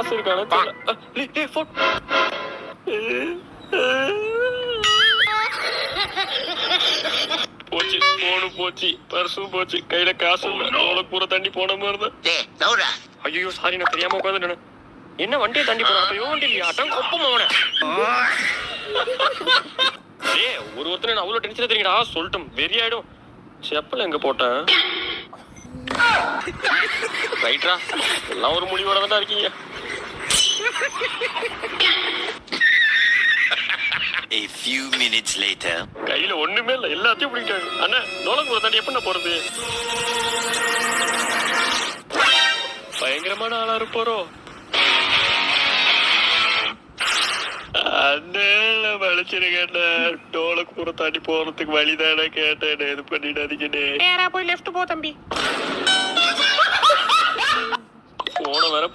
காசு இருக்கானே போச்சு, போனு போச்சு, பர்சும் போச்சு, கையில காசு இல்ல, பூரா தண்ணி போன மாதிரிதான். ஐயோ சாரி, நான் தெரியாம உட்காந்துட்டேன். என்ன வண்டியை தாண்டி போறான்? அப்ப வண்டி இல்லையா? அட்டம் கொப்பம் அவன. ஒருத்தனை நான் அவ்வளவு டென்ஷன் தெரியுங்கடா, சொல்லிட்டோம் வெறி ஆயிடும். செப்பல் எங்க போட்டேன்? ரைட்ரா, எல்லாம் ஒரு முடிவோட தான் இருக்கீங்க. A few minutes later. கையில ஒண்ணுமே இல்ல, எல்லாத்தையும் பிடிக்கிட்டாங்க. அண்ணா நோலக்கூட தாண்டி எப்ப போறது? பயங்கரமான ஆளா இருப்பாரோ? அண்ணன் வளைச்சிருக்கேன்டா, டோலக்கூட தாண்டி போறதுக்கு வழிதானே கேட்டேன். இது பண்ணிடாதீங்கண்ணே. நேரா போய் லெஃப்ட் போ தம்பி. போன வர